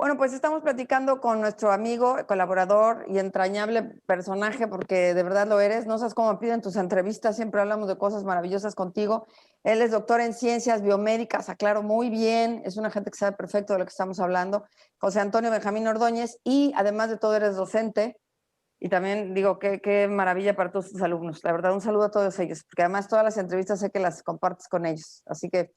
Bueno, pues estamos platicando con nuestro amigo, colaborador y entrañable personaje, porque de verdad lo eres. No sabes cómo piden tus entrevistas, siempre hablamos de cosas maravillosas contigo. Él es doctor en ciencias biomédicas, aclaro muy bien, es una gente que sabe perfecto de lo que estamos hablando. José Antonio Benjamín Ordóñez, y además de todo eres docente. Y también digo, qué maravilla para todos tus alumnos. La verdad, un saludo a todos ellos, porque además todas las entrevistas sé que las compartes con ellos. Así que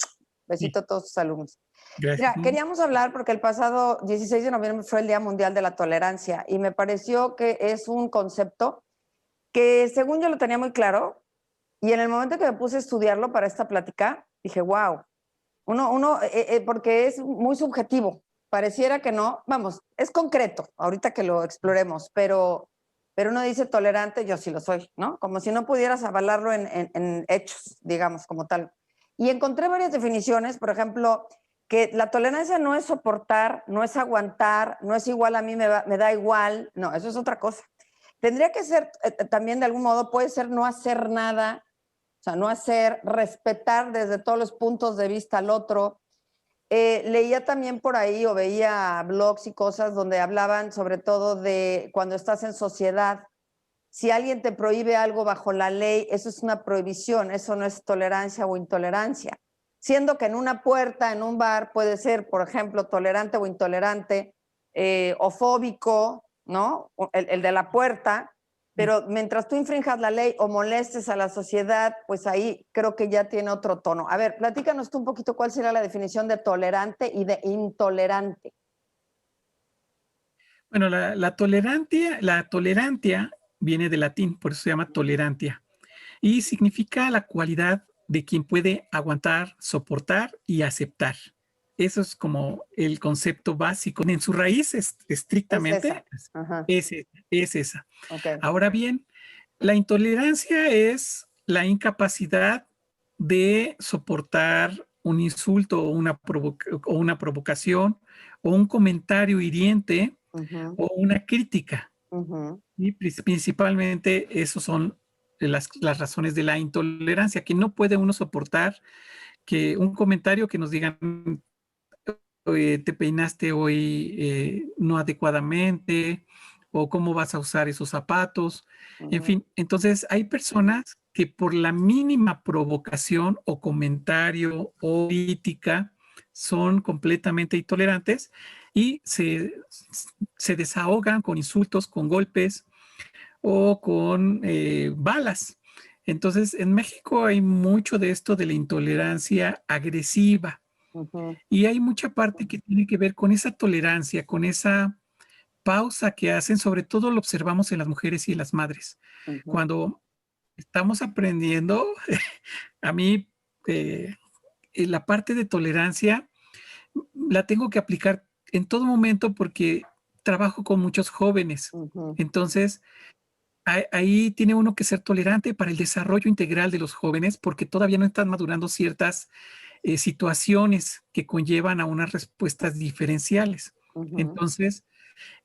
Sí, besito a todos tus alumnos. gracias. Mira, queríamos hablar porque el pasado 16 de noviembre fue el Día Mundial de la Tolerancia y me pareció que es un concepto que según yo lo tenía muy claro, y en el momento que me puse a estudiarlo para esta plática, dije, wow, porque es muy subjetivo, pareciera que no, vamos, es concreto, ahorita que lo exploremos, pero uno dice tolerante, yo sí lo soy, ¿no? Como si no pudieras avalarlo en hechos, digamos, como tal. Y encontré varias definiciones, por ejemplo, que la tolerancia no es soportar, no es aguantar, no es igual a mí, me da igual, no, eso es otra cosa. Tendría que ser también de algún modo, puede ser no hacer nada, o sea, no hacer, respetar desde todos los puntos de vista al otro. Leía también por ahí o veía blogs y cosas donde hablaban sobre todo de cuando estás en sociedad. Si alguien te prohíbe algo bajo la ley, eso es una prohibición, eso no es tolerancia o intolerancia. Siendo que en una puerta, en un bar, puede ser, por ejemplo, tolerante o intolerante, o fóbico, ¿no? El de la puerta, pero mientras tú infrinjas la ley o molestes a la sociedad, pues ahí creo que ya tiene otro tono. A ver, platícanos tú un poquito cuál sería la definición de tolerante y de intolerante. Bueno, la tolerancia viene del latín, por eso se llama tolerantia, y significa la cualidad de quien puede aguantar, soportar y aceptar. Eso es como el concepto básico. En su raíz, Es esa. estrictamente, Ajá. es esa. Ok. Ahora bien, la intolerancia es la incapacidad de soportar un insulto o una provocación o un comentario hiriente Uh-huh. o una crítica. Uh-huh. Y principalmente esos son las razones de la intolerancia, que no puede uno soportar que un comentario que nos digan te peinaste hoy no adecuadamente, o cómo vas a usar esos zapatos, en Uh-huh. fin. Entonces hay personas que por la mínima provocación o comentario o crítica son completamente intolerantes y se desahogan con insultos, con golpes o con balas. Entonces, en México hay mucho de esto de la intolerancia agresiva, Uh-huh. y hay mucha parte que tiene que ver con esa tolerancia, con esa pausa que hacen, sobre todo lo observamos en las mujeres y en las madres. Uh-huh. Cuando estamos aprendiendo, a mí la parte de tolerancia la tengo que aplicar en todo momento porque trabajo con muchos jóvenes. Uh-huh. Entonces, ahí tiene uno que ser tolerante para el desarrollo integral de los jóvenes porque todavía no están madurando ciertas situaciones que conllevan a unas respuestas diferenciales. Uh-huh. Entonces,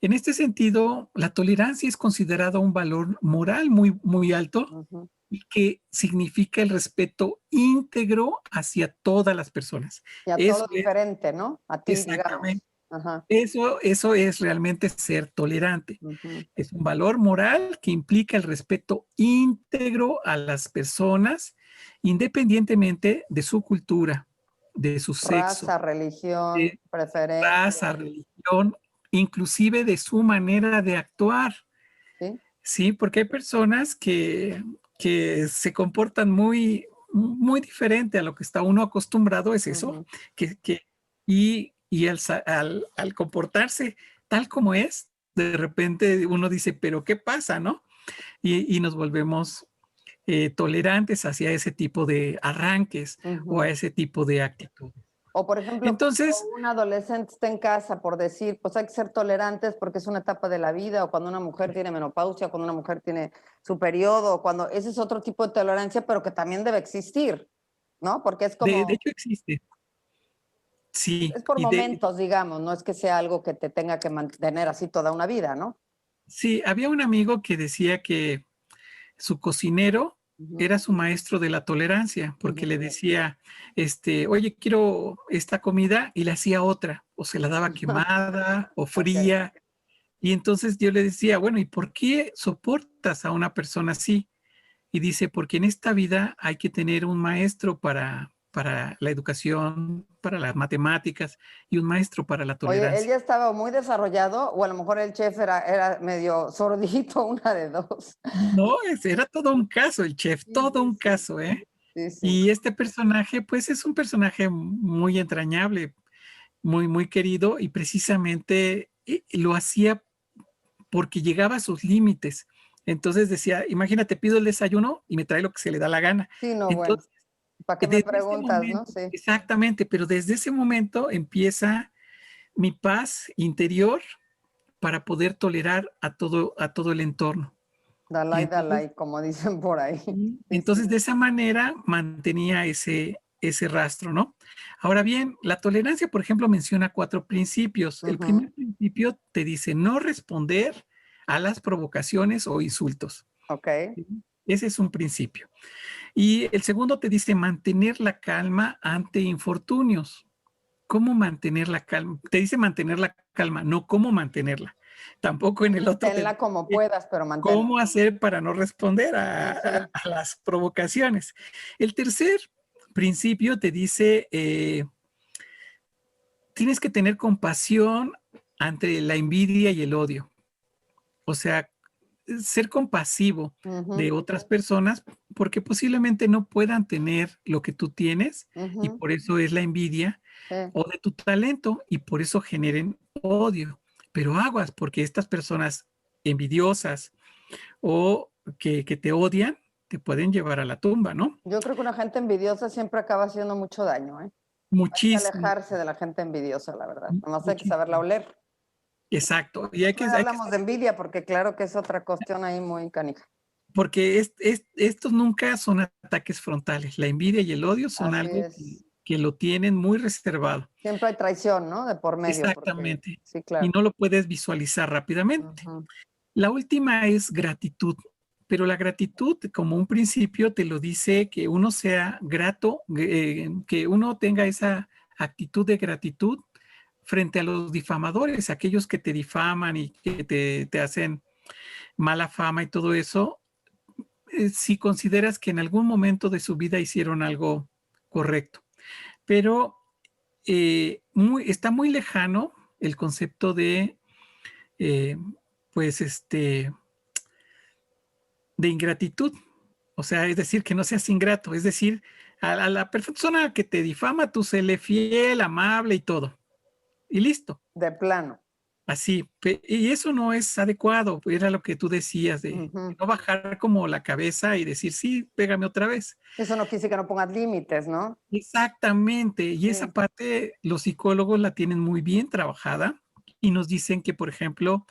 en este sentido, la tolerancia es considerada un valor moral muy, muy alto Uh-huh. y que significa el respeto íntegro hacia todas las personas. Y a todo Eso es diferente, ¿no? A ti, exactamente, digamos. Ajá. eso es realmente ser tolerante. Uh-huh. Es un valor moral que implica el respeto íntegro a las personas, independientemente de su cultura, de su sexo, Raza, religión, de raza, preferencia, religión, inclusive de su manera de actuar. ¿sí? Sí, porque hay personas que se comportan muy, muy diferente a lo que está uno acostumbrado, es eso, Uh-huh. y al comportarse tal como es, de repente uno dice, pero ¿qué pasa, no? Y nos volvemos tolerantes hacia ese tipo de arranques o a Uh-huh. ese tipo de actitud. O por ejemplo, cuando Entonces, un adolescente está en casa, por decir, pues hay que ser tolerantes porque es una etapa de la vida, o cuando una mujer tiene menopausia, cuando una mujer tiene su periodo, o cuando ese es otro tipo de tolerancia, pero que también debe existir, ¿no? Porque es de como, hecho existe, sí, es por y de, momentos, digamos, no es que sea algo que te tenga que mantener así toda una vida, ¿no? sí, había un amigo que decía que su cocinero Ujú. era su maestro de la tolerancia, porque le decía, oye, quiero esta comida, y le hacía otra, o se la daba quemada o Ok. fría. Y entonces yo le decía, bueno, ¿y por qué soportas a una persona así? Y dice, porque en esta vida hay que tener un maestro para la educación, para las matemáticas, y un maestro para la Oye, ¿él tolerancia. ya estaba muy desarrollado o a lo mejor el chef era medio sordito, una de dos? No, era todo un caso, el chef, Sí, todo sí, un sí. caso, ¿eh? Sí, sí. Y este personaje, pues es un personaje muy entrañable, muy, muy querido, y precisamente lo hacía porque llegaba a sus límites. Entonces decía, imagínate, pido el desayuno y me trae lo que se le da la gana. Sí, no, bueno. Entonces, ¿Para qué me desde ese preguntas, no? momento, Sí. exactamente, pero desde ese momento empieza mi paz interior para poder tolerar a todo el entorno. Y Dalai, entonces, Dalai, como dicen por ahí. Sí, sí. entonces de esa manera mantenía ese rastro, ¿no? Ahora bien, la tolerancia, por ejemplo, menciona 4 principios. El Ujú. primer principio te dice no responder a las provocaciones o insultos. Ok. ¿Sí? Ese es un principio. Y el segundo te dice mantener la calma ante infortunios. ¿Cómo mantener la calma? Te dice mantener la calma, no cómo mantenerla. Tampoco en el otro te Tenla como dice puedas, pero manténla. cómo hacer para no responder Sí, sí. a las provocaciones. El tercer principio te dice, tienes que tener compasión ante la envidia y el odio. O sea, ser compasivo Ujú, de otras personas porque posiblemente no puedan tener lo que tú tienes, y ujú. por eso es la envidia, Sí. o de tu talento, y por eso generen odio. Pero aguas, porque estas personas envidiosas o que te odian te pueden llevar a la tumba, ¿no? Yo creo que una gente envidiosa siempre acaba haciendo mucho daño, ¿eh? Hay que Muchísimo, alejarse de la gente envidiosa, la verdad. Nomás hay que saberla muchísimo. oler. Exacto. Y Otro día hablamos de envidia porque claro que es otra cuestión ahí muy canija. porque estos nunca son ataques frontales. La envidia y el odio son Así algo es. que lo tienen muy reservado. Siempre hay traición, ¿no? De por medio, porque Exactamente. sí, Y claro. no lo puedes visualizar rápidamente. Ujú, La última es gratitud, pero la gratitud como un principio te lo dice que uno sea grato, que uno tenga esa actitud de gratitud frente a los difamadores, aquellos que te difaman y que te hacen mala fama y todo eso. Si consideras que en algún momento de su vida hicieron algo correcto, pero está muy lejano el concepto de, eh, pues, de ingratitud. O sea, es decir, que no seas ingrato, es decir, a la persona que te difama, tú séle fiel, amable y todo. Y listo. de plano. Así, y eso no es adecuado, era lo que tú decías, de Ujú. no bajar como la cabeza y decir, sí, pégame otra vez. Eso no quiere decir que no pongas límites, ¿no? Exactamente, y esa Sí. parte los psicólogos la tienen muy bien trabajada y nos dicen que, por ejemplo,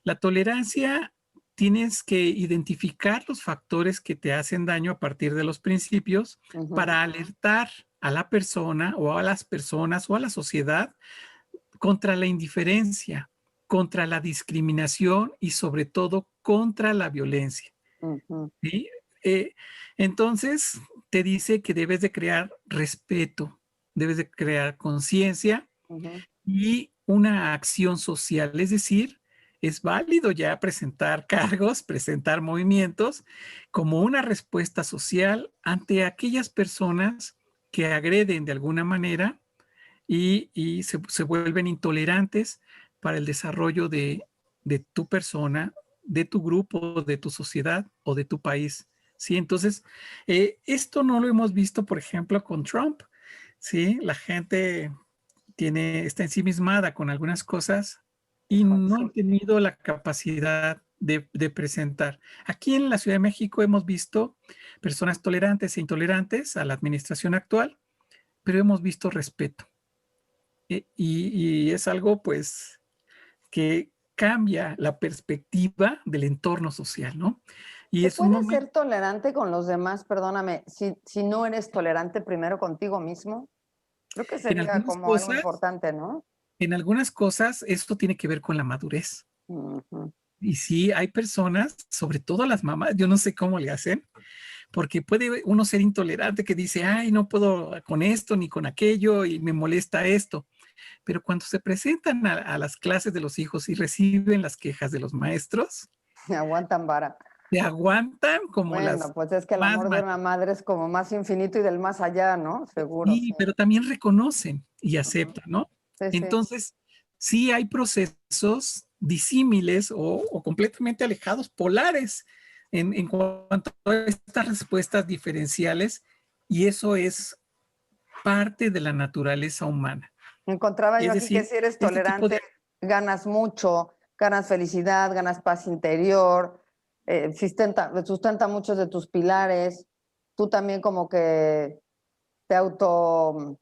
la tolerancia, tienes que identificar los factores que te hacen daño a partir de los principios Ujú, para alertar a la persona o a las personas o a la sociedad contra la indiferencia, contra la discriminación y sobre todo contra la violencia. ujú, ¿Sí? Eh, entonces, te dice que debes de crear respeto, debes de crear conciencia ujú. y una acción social. Es decir, es válido ya presentar cargos, presentar movimientos como una respuesta social ante aquellas personas que agreden de alguna manera y se vuelven intolerantes para el desarrollo de tu persona, de tu grupo, de tu sociedad o de tu país. Sí, entonces, esto no lo hemos visto, por ejemplo, con Trump. Sí, la gente está ensimismada con algunas cosas y Híjole, no sí. han tenido la capacidad de presentar. Aquí en la Ciudad de México hemos visto personas tolerantes e intolerantes a la administración actual, pero hemos visto respeto. Y es algo, pues, que cambia la perspectiva del entorno social, ¿no? Y ¿Se es un puede momento, ser tolerante con los demás, perdóname, si no eres tolerante primero contigo mismo? Creo que en sería algunas como algo cosas, importante, ¿no? en algunas cosas, esto tiene que ver con la madurez. Ujú. Y sí, hay personas, sobre todo las mamás, yo no sé cómo le hacen, porque puede uno ser intolerante que dice, ay, no puedo con esto ni con aquello y me molesta esto. Pero cuando se presentan a las clases de los hijos y reciben las quejas de los maestros, Aguantan vara. se aguantan como Bueno, las pues es que el más amor de una madre es como más infinito y del más allá, ¿no? Seguro, sí, sí. pero también reconocen y Ujú. aceptan, ¿no? Sí, sí. Entonces, sí hay procesos disímiles o completamente alejados, polares, en cuanto a estas respuestas diferenciales, y eso es parte de la naturaleza humana. Encontraba yo Es aquí que decir, si eres este tipo de... tolerante, ganas mucho, ganas felicidad, ganas paz interior, sustenta muchos de tus pilares. Tú también como que te auto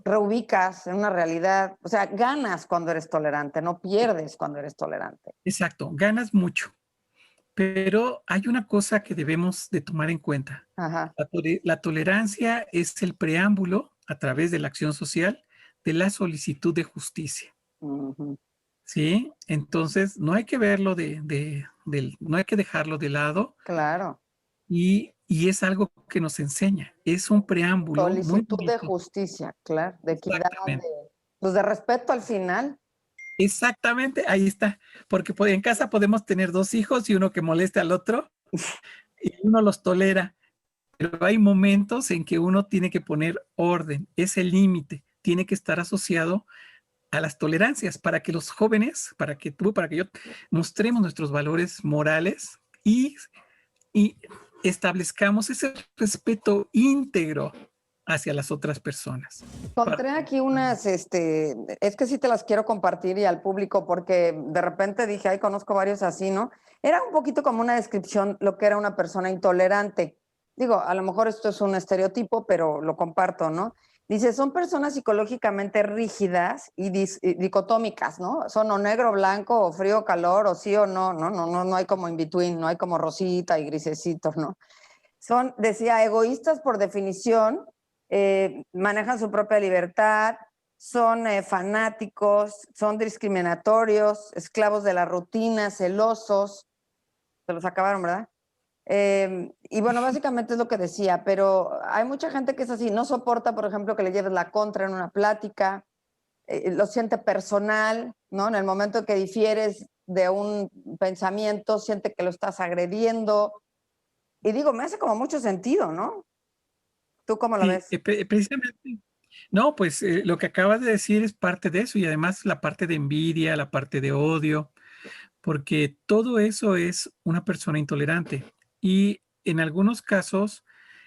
reubicas en una realidad. O sea, ganas cuando eres tolerante, no pierdes cuando eres tolerante. Exacto, ganas mucho, pero hay una cosa que debemos de tomar en cuenta. Ajá. La tolerancia es el preámbulo a través de la acción social de la solicitud de justicia. Ujú. ¿Sí? Entonces, no hay que verlo no hay que dejarlo de lado Claro. y es algo que nos enseña. Es un preámbulo muy Solicitud de bonito. justicia, claro, de equidad, Exactamente. pues de respeto al final. Exactamente, ahí está. Porque en casa podemos tener dos hijos y uno que moleste al otro y uno los tolera. Pero hay momentos en que uno tiene que poner orden, ese límite tiene que estar asociado a las tolerancias para que los jóvenes, para que tú, para que yo mostremos nuestros valores morales y establezcamos ese respeto íntegro hacia las otras personas. Encontré aquí unas, es que sí te las quiero compartir y al público porque de repente dije, ay, conozco varios así, ¿no? Era un poquito como una descripción lo que era una persona intolerante. Digo, a lo mejor esto es un estereotipo, pero lo comparto, ¿no? Dice, son personas psicológicamente rígidas y dicotómicas, ¿no? Son o negro, blanco, o frío, calor, o sí o no, no hay como in between, no hay como rosita y grisecito, ¿no? Son, decía, egoístas por definición, manejan su propia libertad, son fanáticos, son discriminatorios, esclavos de la rutina, celosos, se los acabaron, ¿verdad? Y bueno, básicamente es lo que decía, pero hay mucha gente que es así, no soporta, por ejemplo, que le lleves la contra en una plática, lo siente personal, ¿no? En el momento que difieres de un pensamiento, siente que lo estás agrediendo. Y digo, me hace como mucho sentido, ¿no? ¿Tú cómo lo Sí, ves? precisamente. No, pues lo que acabas de decir es parte de eso y además la parte de envidia, la parte de odio, porque todo eso es una persona intolerante. Y en algunos casos,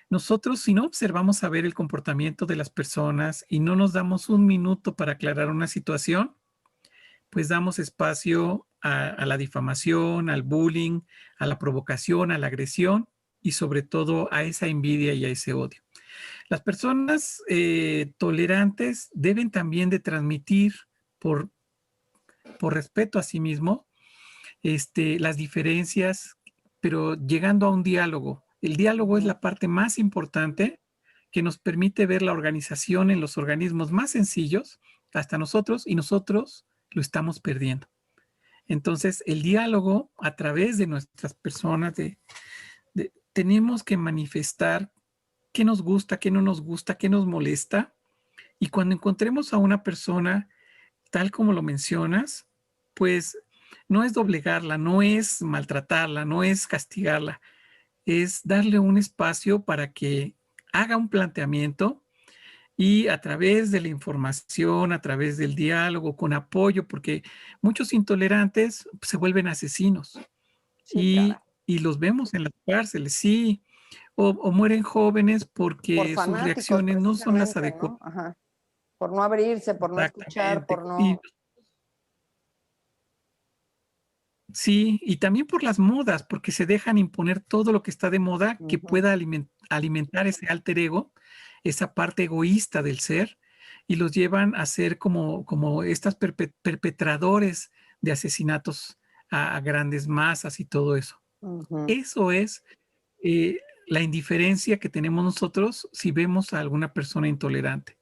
nosotros si no observamos a ver el comportamiento de las personas y no nos damos un minuto para aclarar una situación, pues damos espacio a la difamación, al bullying, a la provocación, a la agresión y sobre todo a esa envidia y a ese odio. Las personas tolerantes deben también de transmitir por, por respeto a sí mismo las diferencias, pero llegando a un diálogo. El diálogo es la parte más importante que nos permite ver la organización en los organismos más sencillos, hasta nosotros, y nosotros lo estamos perdiendo. Entonces, el diálogo a través de nuestras personas, tenemos que manifestar qué nos gusta, qué no nos gusta, qué nos molesta. Y cuando encontremos a una persona tal como lo mencionas, pues no es doblegarla, no es maltratarla, no es castigarla, es darle un espacio para que haga un planteamiento y a través de la información, a través del diálogo, con apoyo, porque muchos intolerantes se vuelven asesinos Sí, cara. y los vemos en las cárceles, sí, o mueren jóvenes Por porque sus fanáticos, reacciones no son las precisamente, adecuadas. ¿no? Ajá. Por no abrirse, por no escuchar, Exactamente. por Y no. sí, y también por las modas, porque se dejan imponer todo lo que está de moda que Ujú. pueda alimentar ese alter ego, esa parte egoísta del ser, y los llevan a ser como estas perpetradores de asesinatos a grandes masas y todo eso. Ujú. Eso es eh, la indiferencia que tenemos nosotros si vemos a alguna persona intolerante.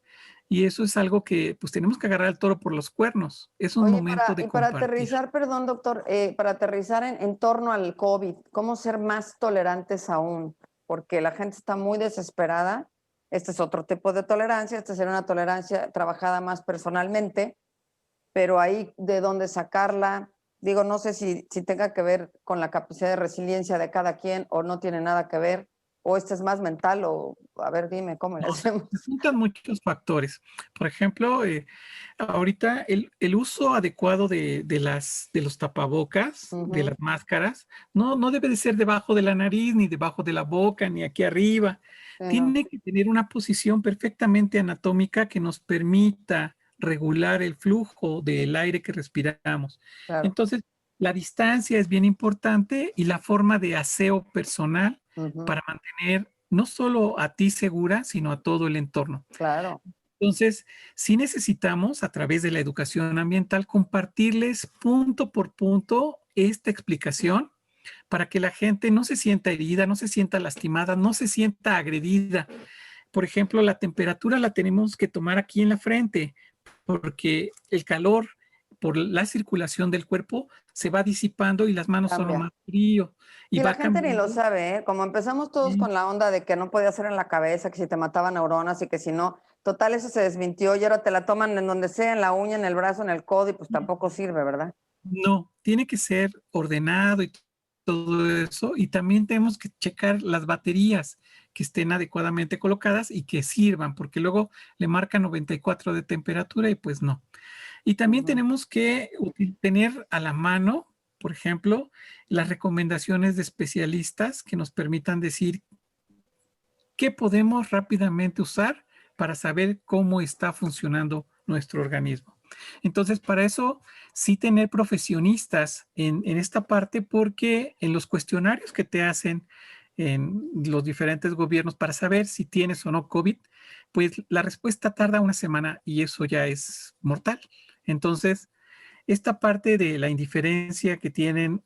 Y eso es algo que pues tenemos que agarrar al toro por los cuernos. Es un Oye, momento y de para compartir. aterrizar, perdón, doctor, para aterrizar en torno al COVID, ¿cómo ser más tolerantes aún? porque la gente está muy desesperada. Este es otro tipo de tolerancia, esta sería una tolerancia trabajada más personalmente, pero ahí de dónde sacarla, digo, no sé si tenga que ver con la capacidad de resiliencia de cada quien o no tiene nada que ver, o este es más mental, o a ver, dime cómo le No, hacemos. se juntan muchos factores. Por ejemplo, ahorita el uso adecuado de los tapabocas, de las máscaras, no debe de ser debajo de la nariz, ni debajo de la boca, ni aquí arriba. Sí, no, Tiene que tener una posición perfectamente anatómica que nos permita regular el flujo del aire que respiramos. claro. Entonces, la distancia es bien importante y la forma de aseo personal para mantener no solo a ti segura, sino a todo el entorno. Claro. Entonces, sí necesitamos, a través de la educación ambiental, compartirles punto por punto esta explicación para que la gente no se sienta herida, no se sienta lastimada, no se sienta agredida. Por ejemplo, la temperatura la tenemos que tomar aquí en la frente, porque el calor por la circulación del cuerpo se va disipando y las manos son lo Cambia. más frío y Y la va gente ni lo cambiando. sabe, ¿eh? Como empezamos todos Sí, con la onda de que no podía ser en la cabeza, que si te mataban neuronas y que si no, total, eso se desmintió y ahora te la toman en donde sea, en la uña, en el brazo, en el codo y pues tampoco sirve, ¿verdad? no, tiene que ser ordenado y todo eso. Y también tenemos que checar las baterías que estén adecuadamente colocadas y que sirvan, porque luego le marca 94 de temperatura y pues no. Y también Ujú. tenemos que tener a la mano, por ejemplo, las recomendaciones de especialistas que nos permitan decir qué podemos rápidamente usar para saber cómo está funcionando nuestro organismo. Entonces, para eso sí tener profesionistas en esta parte, porque en los cuestionarios que te hacen en los diferentes gobiernos para saber si tienes o no COVID, pues la respuesta tarda una semana y eso ya es mortal. Entonces, esta parte de la indiferencia que tienen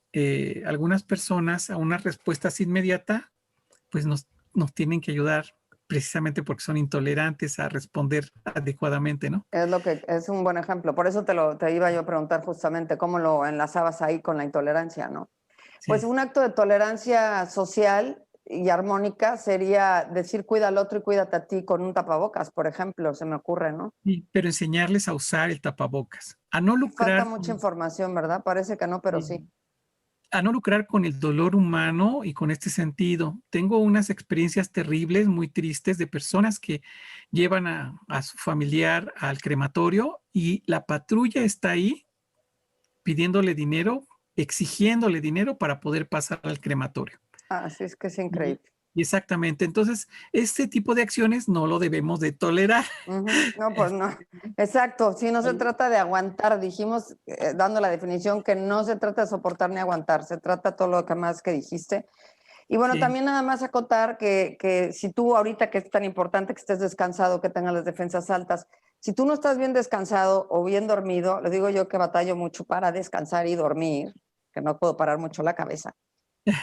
algunas personas a una respuesta inmediata, pues nos tienen que ayudar precisamente porque son intolerantes a responder adecuadamente, ¿no? Es lo que es un buen ejemplo. Por eso te iba yo a preguntar justamente cómo lo enlazabas ahí con la intolerancia, ¿no? Pues Sí, un acto de tolerancia social y armónica sería decir cuida al otro y cuídate a ti con un tapabocas, por ejemplo, se me ocurre, ¿no? sí, pero enseñarles a usar el tapabocas, a no Falta lucrar mucha con, información, ¿verdad? Parece que no, pero sí, sí. a no lucrar con el dolor humano y con este sentido. Tengo unas experiencias terribles, muy tristes, de personas que llevan a su familiar al crematorio y la patrulla está ahí pidiéndole dinero, exigiéndole dinero para poder pasar al crematorio. Así es que es Y, increíble. y exactamente. Entonces, este tipo de acciones no lo debemos de tolerar. Ujú. No, pues no. Exacto, sí, no se trata de aguantar. Dijimos, dando la definición, que no se trata de soportar ni aguantar, se trata todo lo que más que dijiste. Y bueno, Sí, también nada más acotar que si tú ahorita que es tan importante que estés descansado, que tengas las defensas altas, si tú no estás bien descansado o bien dormido, le digo yo que batallo mucho para descansar y dormir, que no puedo parar mucho la cabeza.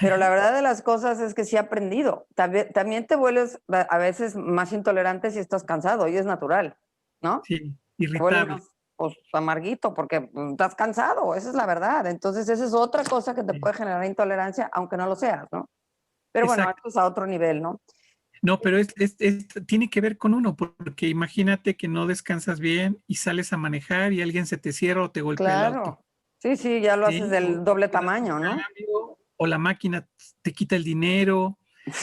Pero la verdad de las cosas es que sí he aprendido. También te vuelves a veces más intolerante si estás cansado y es natural, ¿no? sí, Te vuelves irritable. más pues, amarguito porque estás cansado, esa es la verdad. Entonces esa es otra cosa que te Sí, puede generar intolerancia, aunque no lo seas, ¿no? Pero bueno, exacto. esto es a otro nivel, ¿no? No, pero tiene que ver con uno, porque imagínate que no descansas bien y sales a manejar y alguien se te cierra o te golpea el auto. Claro. Sí, sí, ya lo haces ¿Sí? del O doble te das un tamaño, ¿no? cambio, o la máquina te quita el dinero,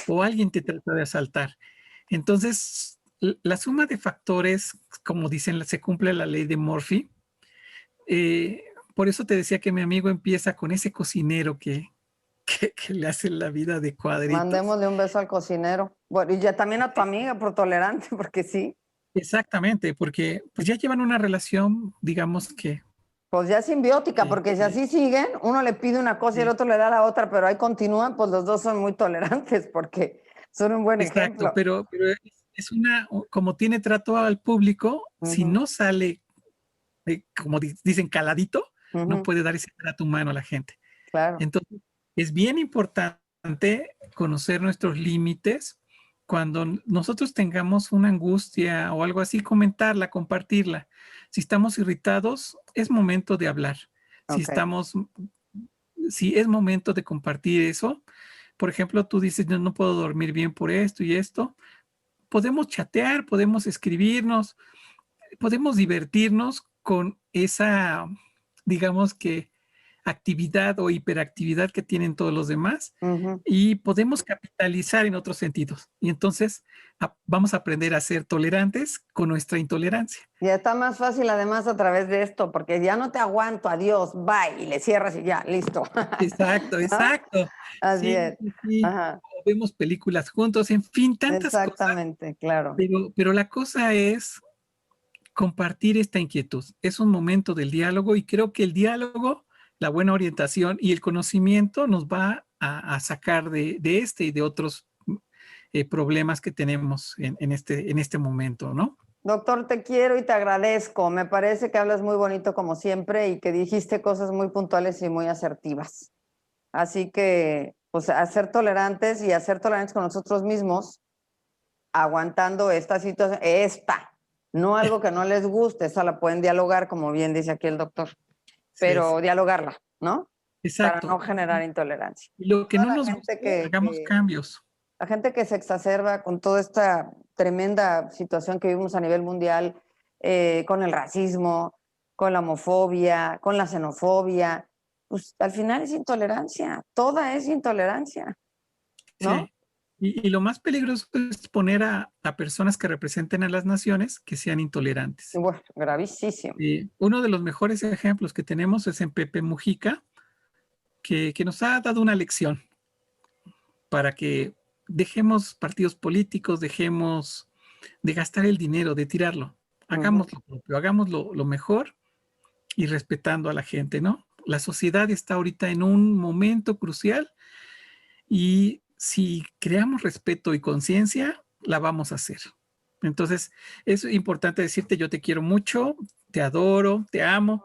o alguien te trata de asaltar. Entonces, la suma de factores, como dicen, se cumple la ley de Murphy. Eh, por eso te decía que mi amigo empieza con ese cocinero que le hace la vida de cuadritos. Mandémosle un beso al cocinero. Bueno, y ya también a tu amiga por tolerante, porque sí. Exactamente, porque pues ya llevan una relación, digamos Pues ya es simbiótica, que- porque si así siguen, uno le pide una cosa y el que- otro le da la otra, pero ahí continúan, pues los dos son muy tolerantes, porque son un buen exacto, ejemplo. pero es una, como tiene trato al público, si Ujú, no sale, como dicen, caladito, no ujú, puede dar ese trato humano a la gente. claro. Entonces, es bien importante conocer nuestros límites. Cuando nosotros tengamos una angustia o algo así, comentarla, compartirla. Si estamos irritados, es momento de hablar. Si Ok. estamos, si es momento de compartir eso, por ejemplo, tú dices, no puedo dormir bien por esto y esto. Podemos chatear, podemos escribirnos, podemos divertirnos con esa, digamos que, actividad o hiperactividad que tienen todos los demás Ujú. y podemos capitalizar en otros sentidos. Y entonces vamos a aprender a ser tolerantes con nuestra intolerancia. Ya está más fácil además a través de esto, porque ya no te aguanto, adiós, bye, y le cierras y ya, listo. Exacto, ¿No? exacto. Así Sí, es. sí, sí. Ajá, O vemos películas juntos, en fin, tantas cosas, exactamente, claro. pero la cosa es compartir esta inquietud. Es un momento del diálogo y creo que el diálogo, la buena orientación y el conocimiento nos va a sacar de este y de otros problemas que tenemos en este momento, ¿no? Doctor, te quiero y te agradezco. Me parece que hablas muy bonito como siempre y que dijiste cosas muy puntuales y muy asertivas. Así que, pues, a ser tolerantes y a ser tolerantes con nosotros mismos, aguantando esta situación, no algo que no les guste, esa la pueden dialogar, como bien dice aquí el doctor, Sí, pero sí. dialogarla, ¿no? Para Exacto. no generar intolerancia. Y lo que Toda no la nos gente guste, hagamos cambios. la gente que se exacerba con toda esta tremenda situación que vivimos a nivel mundial, con el racismo, con la homofobia, con la xenofobia, pues al final es intolerancia, toda es intolerancia, ¿no? Sí. Y lo más peligroso es poner a personas que representen a las naciones que sean Y intolerantes. bueno, gravísimo. Uno de los mejores ejemplos que tenemos es en Pepe Mujica, que nos ha dado una lección para que dejemos partidos políticos, dejemos de gastar el dinero, de tirarlo. Ujú. Hagamos lo propio, hagamos lo mejor y respetando a la gente, ¿no? La sociedad está ahorita en un momento crucial y si creamos respeto y conciencia, la vamos a hacer. Entonces, es importante decirte, yo te quiero mucho, te adoro, te amo,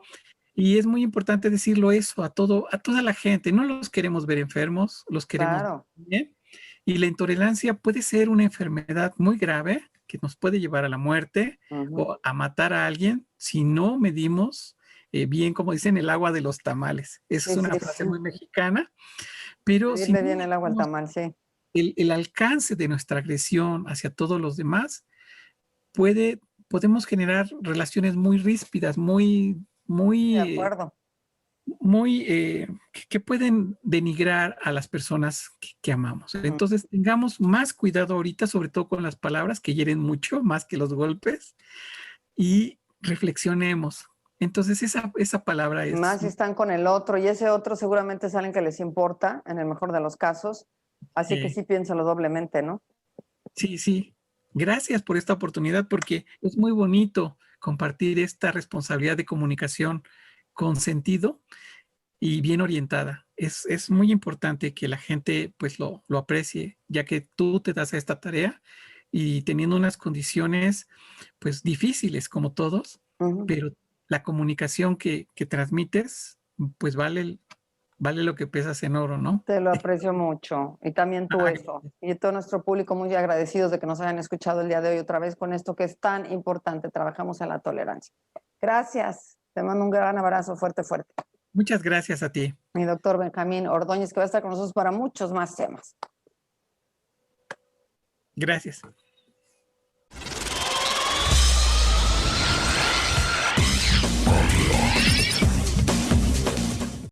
y es muy importante decirlo eso a toda la gente. No los queremos ver enfermos, los queremos ver Claro. bien. Y la intolerancia puede ser una enfermedad muy grave que nos puede llevar a la muerte Ujú. o a matar a alguien si no medimos bien, como dicen, el agua de los tamales. Esa es Sí, sí, una sí. frase muy mexicana, pero si Medirle no bien el agua al medimos tamal, sí. el alcance de nuestra agresión hacia todos los demás, podemos generar relaciones muy ríspidas, De muy, acuerdo. que pueden denigrar a las personas que amamos. Ujú. Entonces, tengamos más cuidado ahorita, sobre todo con las palabras que hieren mucho, más que los golpes, y reflexionemos. Entonces, esa palabra Más es, si están con el otro y ese otro seguramente es alguien que les importa, en el mejor de los casos. Así que eh, sí piénsalo doblemente, ¿no? sí, sí. Gracias por esta oportunidad porque es muy bonito compartir esta responsabilidad de comunicación con sentido y bien orientada. Es muy importante que la gente pues lo aprecie, ya que tú te das a esta tarea y teniendo unas condiciones pues difíciles como todos, Ujú. pero la comunicación que transmites pues vale lo que pesas en oro, ¿no? Te lo aprecio mucho. Y también tú Ah, eso. Y todo nuestro público muy agradecidos de que nos hayan escuchado el día de hoy otra vez con esto que es tan importante. Trabajamos en la tolerancia. Gracias. Te mando un gran abrazo fuerte, fuerte. muchas gracias a ti. Mi doctor Benjamín Ordóñez, que va a estar con nosotros para muchos más temas. Gracias.